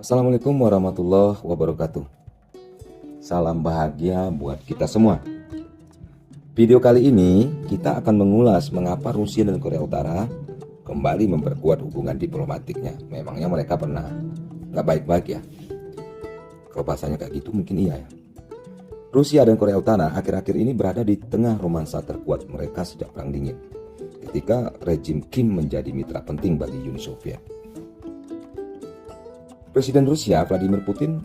Assalamualaikum warahmatullahi wabarakatuh. Salam bahagia buat kita semua. Video kali ini kita akan mengulas mengapa Rusia dan Korea Utara kembali memperkuat hubungan diplomatiknya. Memangnya mereka pernah gak baik-baik ya? Kalau bahasanya kayak gitu mungkin iya ya. Rusia dan Korea Utara akhir-akhir ini berada di tengah romansa terkuat mereka sejak Perang Dingin, ketika rejim Kim menjadi mitra penting bagi Uni Soviet. Presiden Rusia Vladimir Putin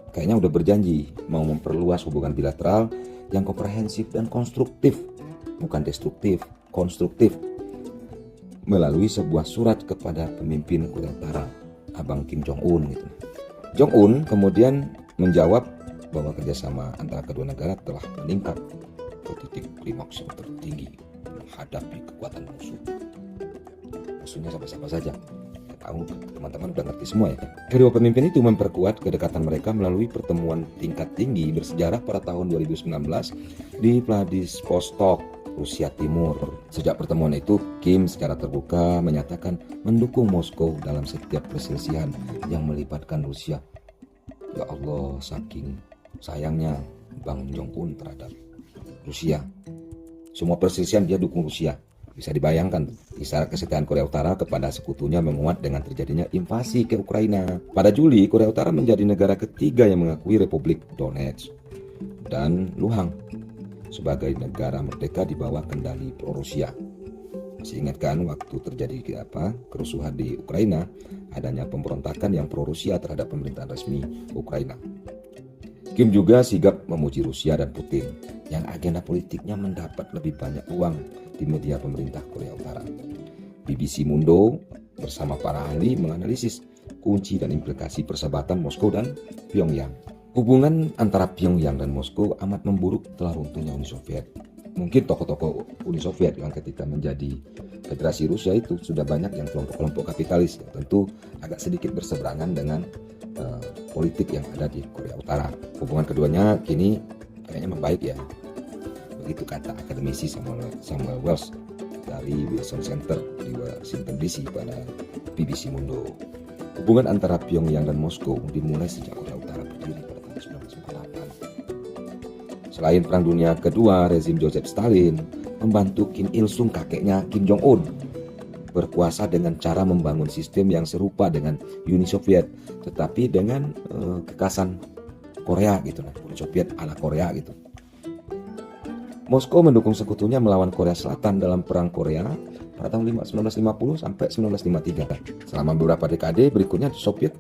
kayaknya udah berjanji mau memperluas hubungan bilateral yang komprehensif dan konstruktif, bukan destruktif, konstruktif, melalui sebuah surat kepada pemimpin Korea Utara, Abang Kim Jong-un gitu. Jong-un kemudian menjawab bahwa kerjasama antara kedua negara telah meningkat ke titik klimaks yang tertinggi menghadapi kekuatan musuh. Musuhnya siapa-siapa saja. Tahu teman-teman udah ngerti semua ya. Kedua pemimpin itu memperkuat kedekatan mereka melalui pertemuan tingkat tinggi bersejarah pada tahun 2019 di Vladivostok, Rusia Timur. Sejak pertemuan itu, Kim secara terbuka menyatakan mendukung Moskow dalam setiap perselisihan yang melibatkan Rusia. Ya Allah, saking sayangnya Bang Jong-un terhadap Rusia. Semua perselisihan dia dukung Rusia. Bisa dibayangkan, isyarat kesetiaan Korea Utara kepada sekutunya menguat dengan terjadinya invasi ke Ukraina. Pada Juli, Korea Utara menjadi negara ketiga yang mengakui Republik Donetsk dan Luhansk sebagai negara merdeka di bawah kendali pro-Rusia. Masih ingat kan waktu terjadi kerusuhan di Ukraina, adanya pemberontakan yang pro-Rusia terhadap pemerintahan resmi Ukraina. Kim juga sigap memuji Rusia dan Putin yang agenda politiknya mendapat lebih banyak uang di media pemerintah Korea Utara. BBC Mundo bersama para ahli menganalisis kunci dan implikasi persahabatan Moskow dan Pyongyang. Hubungan antara Pyongyang dan Moskow amat memburuk setelah runtuhnya Uni Soviet. Mungkin tokoh-tokoh Uni Soviet yang ketika menjadi Federasi Rusia itu sudah banyak yang kelompok-kelompok kapitalis, tentu agak sedikit berseberangan dengan politik yang ada di Korea Utara. Hubungan keduanya kini kayaknya membaik ya. Begitu kata akademisi Samuel Wells dari Wilson Center di Washington DC pada BBC Mundo. Hubungan antara Pyongyang dan Moskow dimulai sejak Korea Utara berdiri pada tahun 1948. Selain Perang Dunia Kedua, rezim Joseph Stalin membantu Kim Il Sung, kakeknya Kim Jong-un, berkuasa dengan cara membangun sistem yang serupa dengan Uni Soviet, tetapi dengan kekasan Korea gitu, Uni Soviet ala Korea gitu. Moskow mendukung sekutunya melawan Korea Selatan dalam Perang Korea pada tahun 1950 sampai 1953. Selama beberapa dekade berikutnya, Soviet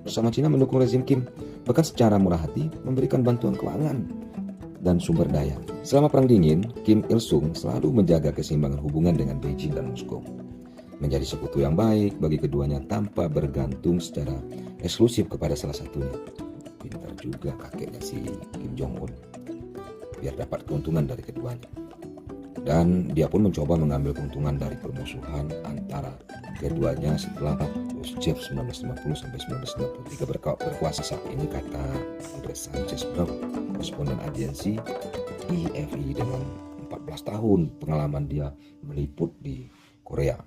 bersama Cina mendukung rezim Kim, bahkan secara murah hati memberikan bantuan keuangan dan sumber daya. Selama Perang Dingin, Kim Il Sung selalu menjaga keseimbangan hubungan dengan Beijing dan Moskow, menjadi sekutu yang baik bagi keduanya tanpa bergantung secara eksklusif kepada salah satunya. Pintar juga kakeknya si Kim Jong-un biar dapat keuntungan dari keduanya. Dan dia pun mencoba mengambil keuntungan dari permusuhan antara keduanya setelah Khrushchev 1950 sampai 1953 berkuasa saat ini, kata Andres Sanchez Brown, koresponden agensi IFI dengan 14 tahun pengalaman dia meliput di Korea.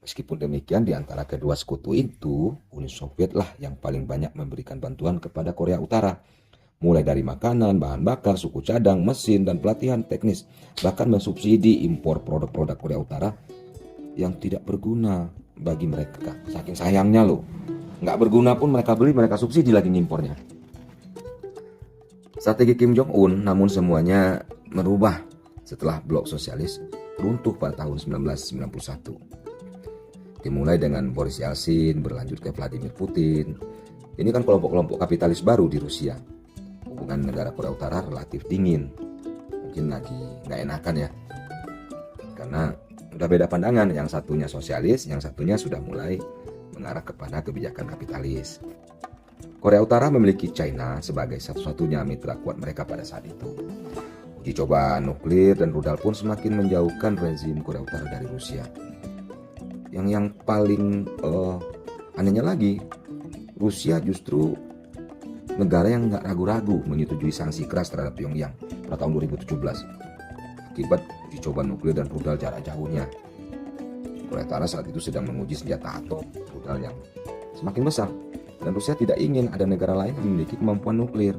Meskipun demikian, di antara kedua sekutu itu, Uni Soviet lah yang paling banyak memberikan bantuan kepada Korea Utara, mulai dari makanan, bahan bakar, suku cadang, mesin, dan pelatihan teknis, bahkan mensubsidi impor produk-produk Korea Utara yang tidak berguna bagi mereka. Saking sayangnya loh, nggak berguna pun mereka beli, mereka subsidi lagi ngimpornya. Strategi Kim Jong-un namun semuanya merubah setelah blok sosialis runtuh pada tahun 1991. Dimulai dengan Boris Yeltsin, berlanjut ke Vladimir Putin. Ini kan kelompok-kelompok kapitalis baru di Rusia. Hubungan negara Korea Utara relatif dingin. Mungkin lagi nggak enakan ya. Karena udah beda pandangan, yang satunya sosialis, yang satunya sudah mulai mengarah kepada kebijakan kapitalis. Korea Utara memiliki China sebagai satu-satunya mitra kuat mereka pada saat itu. Uji coba nuklir dan rudal pun semakin menjauhkan rezim Korea Utara dari Rusia. Yang paling anehnya lagi, Rusia justru negara yang nggak ragu-ragu menyetujui sanksi keras terhadap Pyongyang pada tahun 2017 akibat uji coba nuklir dan rudal jarak jauhnya. Korea Utara saat itu sedang menguji senjata atom rudal yang semakin besar. Dan Rusia tidak ingin ada negara lain yang memiliki kemampuan nuklir.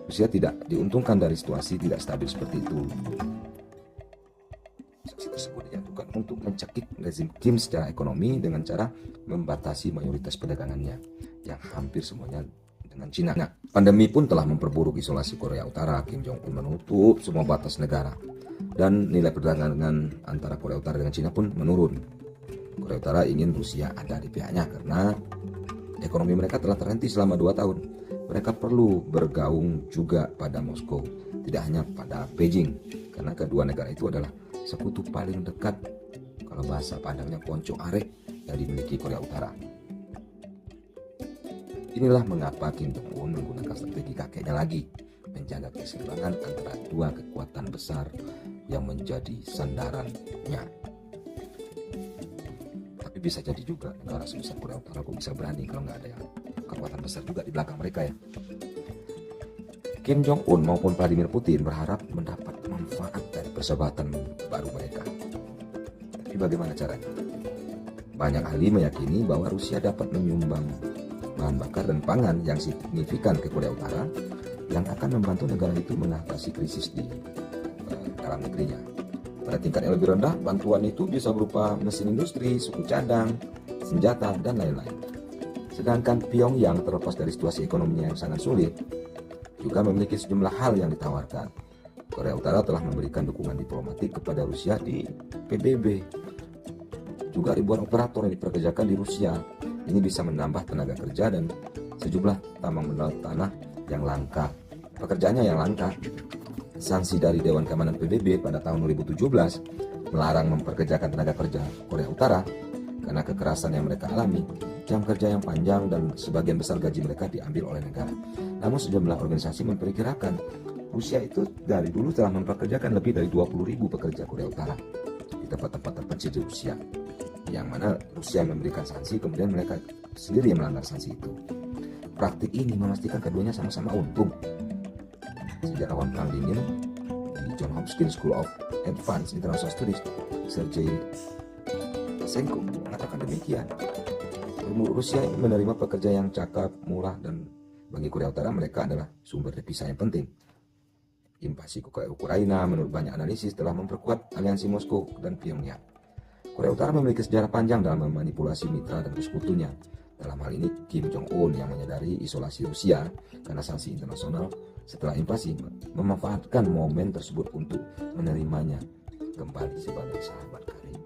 Rusia tidak diuntungkan dari situasi tidak stabil seperti itu. Sanksi tersebut dijatuhkan untuk mencekik rezim Kim secara ekonomi dengan cara membatasi mayoritas perdagangannya yang hampir semuanya dengan Cina. Nah, pandemi pun telah memperburuk isolasi Korea Utara. Kim Jong-un menutup semua batas negara dan nilai perdagangan antara Korea Utara dengan Cina pun menurun. Korea Utara ingin Rusia ada di pihaknya karena ekonomi mereka telah terhenti selama 2 tahun. Mereka perlu bergaung juga pada Moskow, tidak hanya pada Beijing, karena kedua negara itu adalah sekutu paling dekat, kalau bahasa Padangnya ponco arek, yang dimiliki Korea Utara. Inilah mengapa Kim Jong-un menggunakan strategi kakeknya lagi, menjaga keseimbangan antara dua kekuatan besar yang menjadi sandarannya. Tapi bisa jadi juga negara sebesar Korea Utara kok bisa berani kalau nggak ada yang kekuatan besar juga di belakang mereka ya. Kim Jong-un maupun Vladimir Putin berharap mendapat manfaat dari persahabatan baru mereka. Tapi bagaimana caranya? Banyak ahli meyakini bahwa Rusia dapat menyumbang bahan bakar dan pangan yang signifikan ke Korea Utara yang akan membantu negara itu mengatasi krisis di dalam negerinya. Pada tingkat yang lebih rendah, bantuan itu bisa berupa mesin industri, suku cadang, senjata, dan lain-lain. Sedangkan Pyongyang terlepas dari situasi ekonominya yang sangat sulit, juga memiliki sejumlah hal yang ditawarkan. Korea Utara telah memberikan dukungan diplomatik kepada Rusia di PBB. Juga ribuan operator yang dipekerjakan di Rusia. Ini bisa menambah tenaga kerja dan sejumlah tambang mineral tanah yang langka. Pekerjaannya yang langka. Sanksi dari Dewan Keamanan PBB pada tahun 2017 melarang memperkerjakan tenaga kerja Korea Utara karena kekerasan yang mereka alami, jam kerja yang panjang, dan sebagian besar gaji mereka diambil oleh negara. Namun sejumlah organisasi memperkirakan Rusia itu dari dulu telah memperkerjakan lebih dari 20.000 pekerja Korea Utara di tempat-tempat terpencil di Rusia, yang mana Rusia memberikan sanksi, kemudian mereka sendiri yang melanggar sanksi itu. Praktik ini memastikan keduanya sama-sama untung. Sejarawan Perang Dingin di Johns Hopkins School of Advanced International Studies, Sergei Pasenko, mengatakan demikian. Rusia menerima pekerja yang cakap, murah, dan bagi Korea Utara mereka adalah sumber devisa yang penting. Invasi ke Ukraina menurut banyak analisis telah memperkuat aliansi Moskow dan Pyongyang. Korea Utara memiliki sejarah panjang dalam memanipulasi mitra dan sekutunya. Dalam hal ini Kim Jong-un yang menyadari isolasi Rusia karena sanksi internasional setelah invasi memanfaatkan momen tersebut untuk menerimanya kembali sebagai sahabat karib.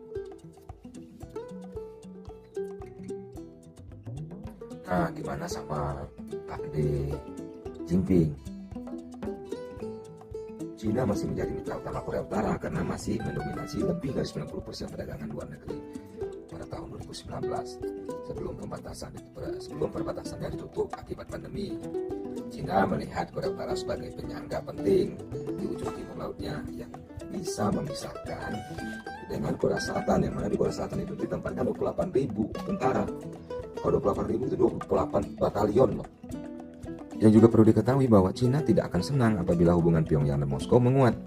Nah, gimana sama Pak D. Jinping? Cina masih menjadi mitra utama Korea Utara karena masih mendominasi lebih dari 90% perdagangan luar negeri pada tahun 2019 sebelum perbatasannya ditutup akibat pandemi. Cina melihat Korea Utara sebagai penyangga penting di ujung timur lautnya yang bisa memisahkan dengan Korea Selatan, yang mana di Korea Selatan itu ditempatkan 28.000 tentara. Kalau 28.000 itu 28 batalion loh. Yang juga perlu diketahui bahwa Cina tidak akan senang apabila hubungan Pyongyang dan Moskow menguat.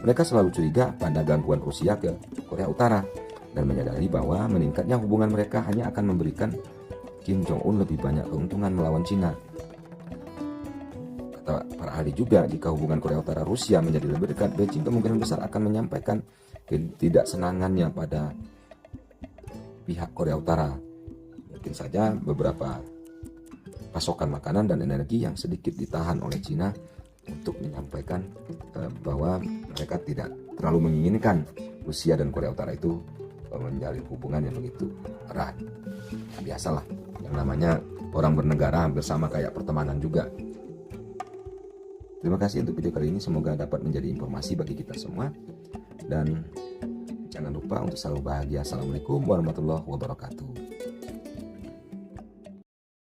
Mereka selalu curiga pada gangguan Rusia ke Korea Utara dan menyadari bahwa meningkatnya hubungan mereka hanya akan memberikan Kim Jong-un lebih banyak keuntungan melawan Cina. Kata para ahli juga, jika hubungan Korea Utara Rusia menjadi lebih dekat, Beijing kemungkinan besar akan menyampaikan ketidaksenangannya pada pihak Korea Utara. Mungkin saja beberapa pasokan makanan dan energi yang sedikit ditahan oleh Cina untuk menyampaikan bahwa mereka tidak terlalu menginginkan Rusia dan Korea Utara itu menjalin hubungan yang begitu erat. Biasalah, yang namanya orang bernegara hampir sama kayak pertemanan juga. Terima kasih untuk video kali ini, semoga dapat menjadi informasi bagi kita semua. Dan jangan lupa untuk selalu bahagia. Assalamualaikum warahmatullahi wabarakatuh.